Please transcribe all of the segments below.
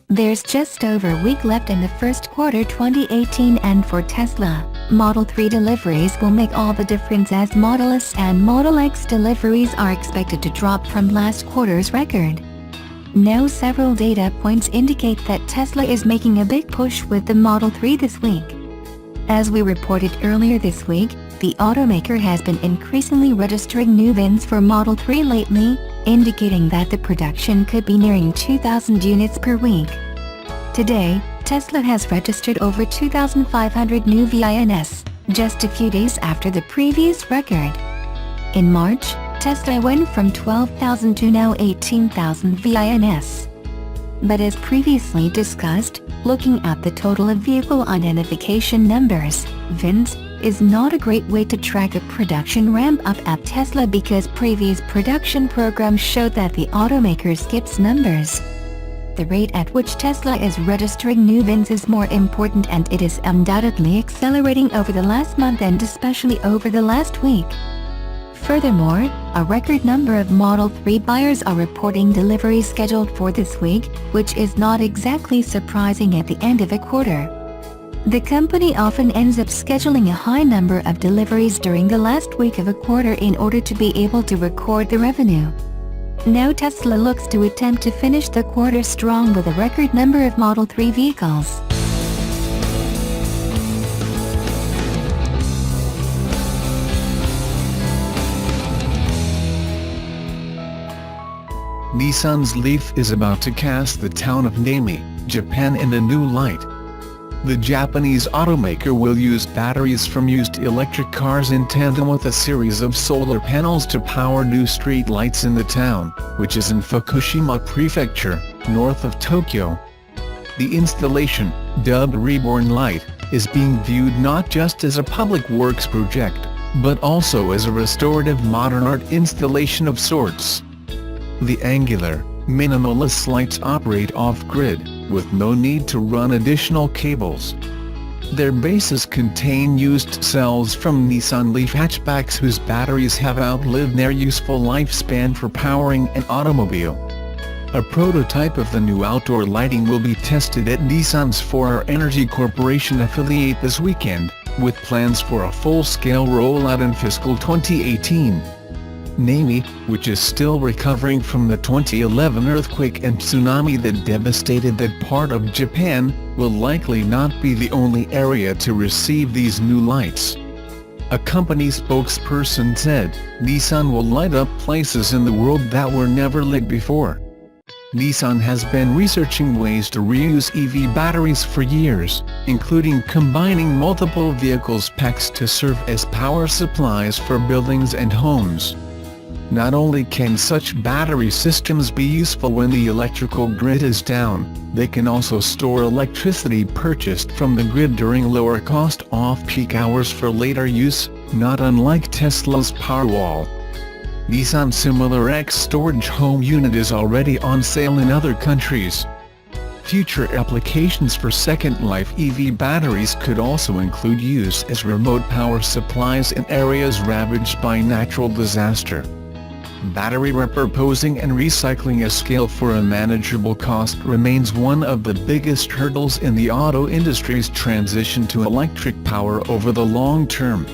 There's just over a week left in the first quarter 2018, and for Tesla, Model 3 deliveries will make all the difference, as Model S and Model X deliveries are expected to drop from last quarter's record. Now several data points indicate that Tesla is making a big push with the Model 3 this week. As we reported earlier this week, the automaker has been increasingly registering new wins for Model 3 lately, indicating that the production could be nearing 2,000 units per week. Today, Tesla has registered over 2,500 new VINs, just a few days after the previous record. In March, Tesla went from 12,000 to now 18,000 VINs. But as previously discussed, looking at the total of vehicle identification numbers, VINs, is not a great way to track a production ramp-up at Tesla, because previous production programs showed that the automaker skips numbers. The rate at which Tesla is registering new VINs is more important, and it is undoubtedly accelerating over the last month and especially over the last week. Furthermore, a record number of Model 3 buyers are reporting deliveries scheduled for this week, which is not exactly surprising at the end of a quarter. The company often ends up scheduling a high number of deliveries during the last week of a quarter in order to be able to record the revenue. Now Tesla looks to attempt to finish the quarter strong with a record number of Model 3 vehicles. Nissan's Leaf is about to cast the town of Nami, Japan in a new light. The Japanese automaker will use batteries from used electric cars in tandem with a series of solar panels to power new street lights in the town, which is in Fukushima Prefecture, north of Tokyo. The installation, dubbed Reborn Light, is being viewed not just as a public works project, but also as a restorative modern art installation of sorts. The angular, minimalist lights operate off-grid, with no need to run additional cables. Their bases contain used cells from Nissan Leaf hatchbacks whose batteries have outlived their useful lifespan for powering an automobile. A prototype of the new outdoor lighting will be tested at Nissan's 4R Energy Corporation affiliate this weekend, with plans for a full-scale rollout in fiscal 2018. Nami, which is still recovering from the 2011 earthquake and tsunami that devastated that part of Japan, will likely not be the only area to receive these new lights. A company spokesperson said, "Nissan will light up places in the world that were never lit before." Nissan has been researching ways to reuse EV batteries for years, including combining multiple vehicles packs to serve as power supplies for buildings and homes. Not only can such battery systems be useful when the electrical grid is down, they can also store electricity purchased from the grid during lower-cost off-peak hours for later use, not unlike Tesla's Powerwall. Nissan's similar X-Storage home unit is already on sale in other countries. Future applications for Second Life EV batteries could also include use as remote power supplies in areas ravaged by natural disaster. Battery repurposing and recycling at scale for a manageable cost remains one of the biggest hurdles in the auto industry's transition to electric power over the long term.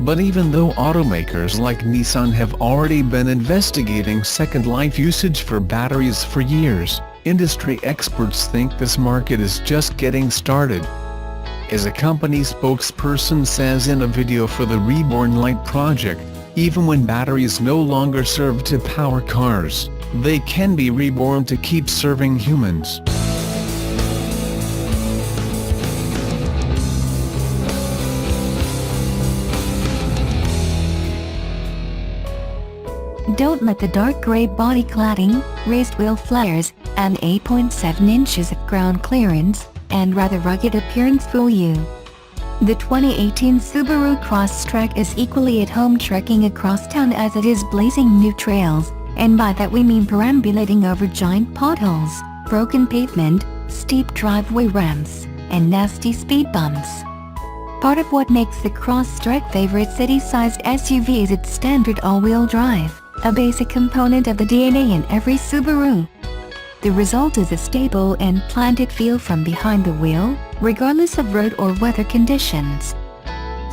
But even though automakers like Nissan have already been investigating Second Life usage for batteries for years, industry experts think this market is just getting started. As a company spokesperson says in a video for the Reborn Light project, even when batteries no longer serve to power cars, they can be reborn to keep serving humans. Don't let the dark gray body cladding, raised wheel flares, and 8.7 inches of ground clearance, and rather rugged appearance fool you. The 2018 Subaru Crosstrek is equally at home trekking across town as it is blazing new trails, and by that we mean perambulating over giant potholes, broken pavement, steep driveway ramps, and nasty speed bumps. Part of what makes the Crosstrek favorite city-sized SUV is its standard all-wheel drive, a basic component of the DNA in every Subaru. The result is a stable and planted feel from behind the wheel, regardless of road or weather conditions.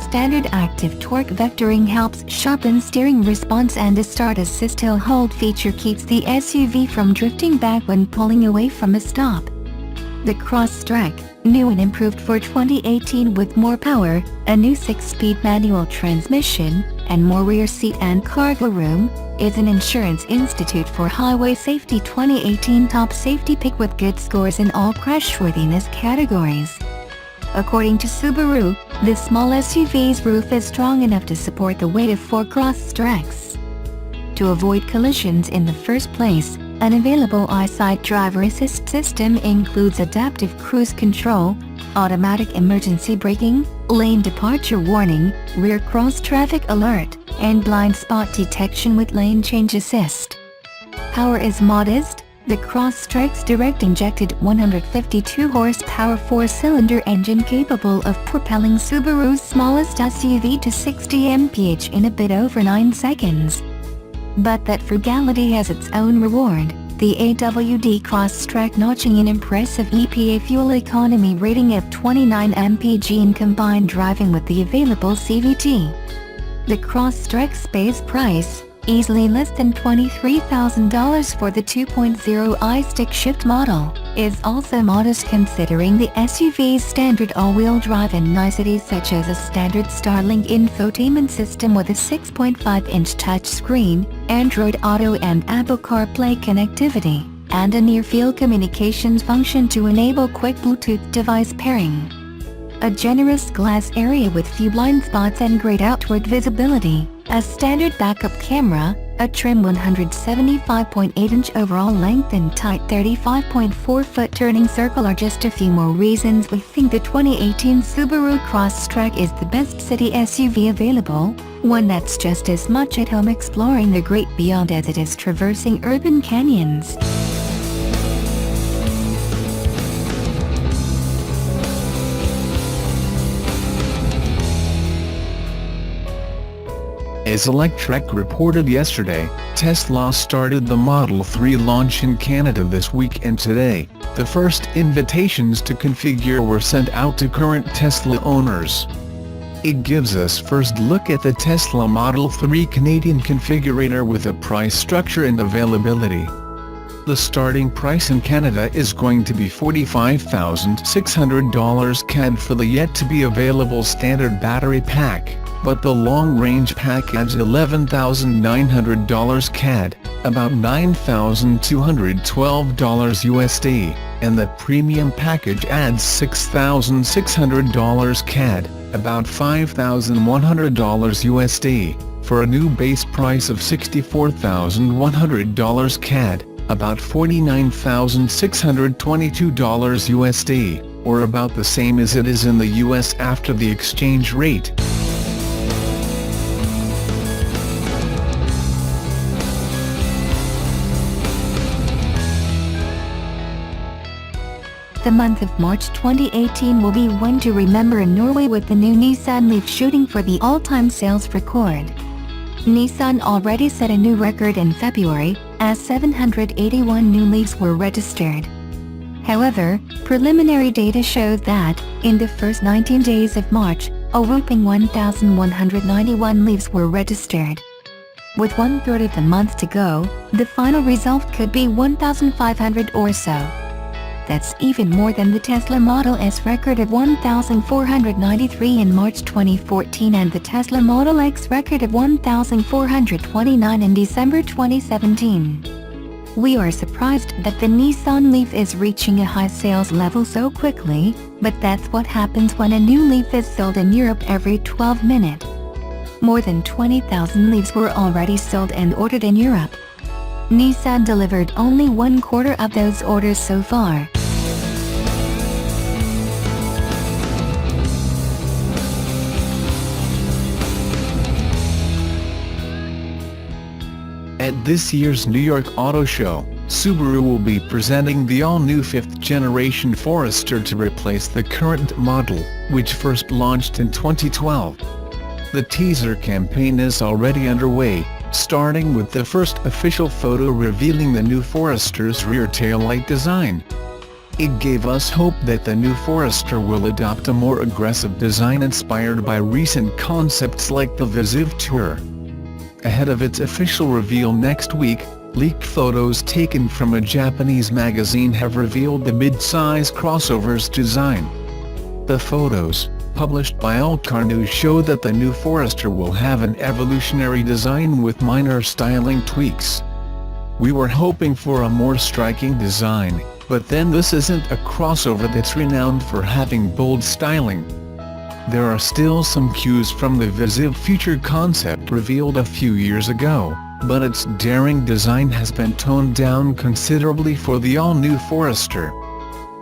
Standard active torque vectoring helps sharpen steering response, and a start assist hill hold feature keeps the SUV from drifting back when pulling away from a stop. The Crosstrek, new and improved for 2018 with more power, a new 6-speed manual transmission, and more rear seat and cargo room, is an Insurance Institute for Highway Safety 2018 top safety pick with good scores in all crashworthiness categories. According to Subaru, this small SUV's roof is strong enough to support the weight of 4 Crosstreks. To avoid collisions in the first place, an available eyesight driver assist system includes adaptive cruise control, automatic emergency braking, lane departure warning, rear cross traffic alert, and blind spot detection with lane change assist. Power is modest. The Crosstrek's direct-injected 152 horsepower 4-cylinder engine capable of propelling Subaru's smallest SUV to 60 mph in a bit over 9 seconds. But that frugality has its own reward, the AWD Crosstrek notching an impressive EPA fuel economy rating of 29 mpg in combined driving with the available CVT. The Crosstrek's base price, easily less than $23,000 for the 2.0i stick-shift model, is also modest considering the SUV's standard all-wheel drive and niceties such as a standard Starlink infotainment system with a 6.5-inch touchscreen, Android Auto and Apple CarPlay connectivity, and a near-field communications function to enable quick Bluetooth device pairing. A generous glass area with few blind spots and great outward visibility, a standard backup camera, a trim 175.8-inch overall length and tight 35.4-foot turning circle are just a few more reasons we think the 2018 Subaru Crosstrek is the best city SUV available, one that's just as much at home exploring the great beyond as it is traversing urban canyons. As Electrek reported yesterday, Tesla started the Model 3 launch in Canada this week, and today, the first invitations to configure were sent out to current Tesla owners. It gives us first look at the Tesla Model 3 Canadian configurator with a price structure and availability. The starting price in Canada is going to be $45,600 CAD for the yet-to-be-available standard battery pack, but the long-range pack adds $11,900 CAD, about $9,212 USD, and the premium package adds $6,600 CAD, about $5,100 USD, for a new base price of $64,100 CAD, about $49,622 USD, or about the same as it is in the US after the exchange rate. The month of March 2018 will be one to remember in Norway, with the new Nissan Leaf shooting for the all-time sales record. Nissan already set a new record in February, as 781 new Leafs were registered. However, preliminary data showed that, in the first 19 days of March, a whopping 1,191 Leafs were registered. With 1/3 of the month to go, the final result could be 1,500 or so. That's even more than the Tesla Model S record of 1,493 in March 2014 and the Tesla Model X record of 1,429 in December 2017. We are surprised that the Nissan Leaf is reaching a high sales level so quickly, but that's what happens when a new Leaf is sold in Europe every 12 minutes. More than 20,000 Leafs were already sold and ordered in Europe. Nissan delivered only 1/4 of those orders so far. At this year's New York Auto Show, Subaru will be presenting the all-new 5th-generation Forester to replace the current model, which first launched in 2012. The teaser campaign is already underway, starting with the first official photo revealing the new Forester's rear taillight design. It gave us hope that the new Forester will adopt a more aggressive design inspired by recent concepts like the Visiv Tour. Ahead of its official reveal next week, leaked photos taken from a Japanese magazine have revealed the mid-size crossover's design. The photos, published by Allcar News, show that the new Forester will have an evolutionary design with minor styling tweaks. We were hoping for a more striking design, but then this isn't a crossover that's renowned for having bold styling. There are still some cues from the Visiv Future concept revealed a few years ago, but its daring design has been toned down considerably for the all-new Forester.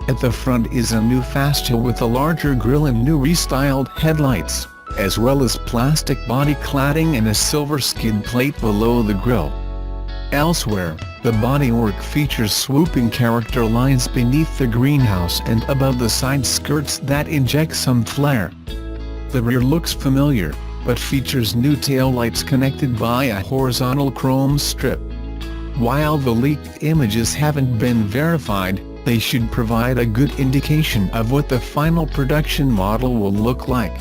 At the front is a new fascia with a larger grille and new restyled headlights, as well as plastic body cladding and a silver skid plate below the grille. Elsewhere, the bodywork features swooping character lines beneath the greenhouse and above the side skirts that inject some flair. The rear looks familiar, but features new taillights connected by a horizontal chrome strip. While the leaked images haven't been verified, they should provide a good indication of what the final production model will look like.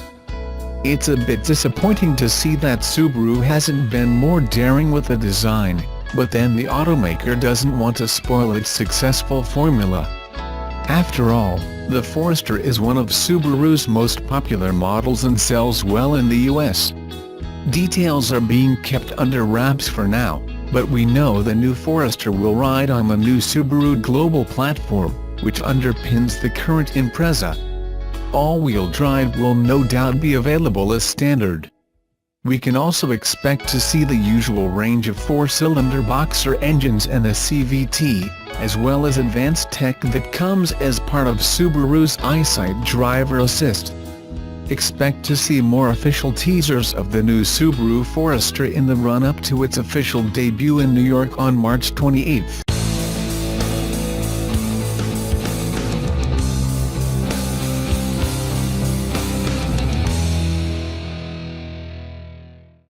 It's a bit disappointing to see that Subaru hasn't been more daring with the design, but then the automaker doesn't want to spoil its successful formula. After all, the Forester is one of Subaru's most popular models and sells well in the US. Details are being kept under wraps for now, but we know the new Forester will ride on the new Subaru Global platform, which underpins the current Impreza. All-wheel drive will no doubt be available as standard. We can also expect to see the usual range of 4-cylinder boxer engines and a CVT, as well as advanced tech that comes as part of Subaru's EyeSight driver assist. Expect to see more official teasers of the new Subaru Forester in the run-up to its official debut in New York on March 28.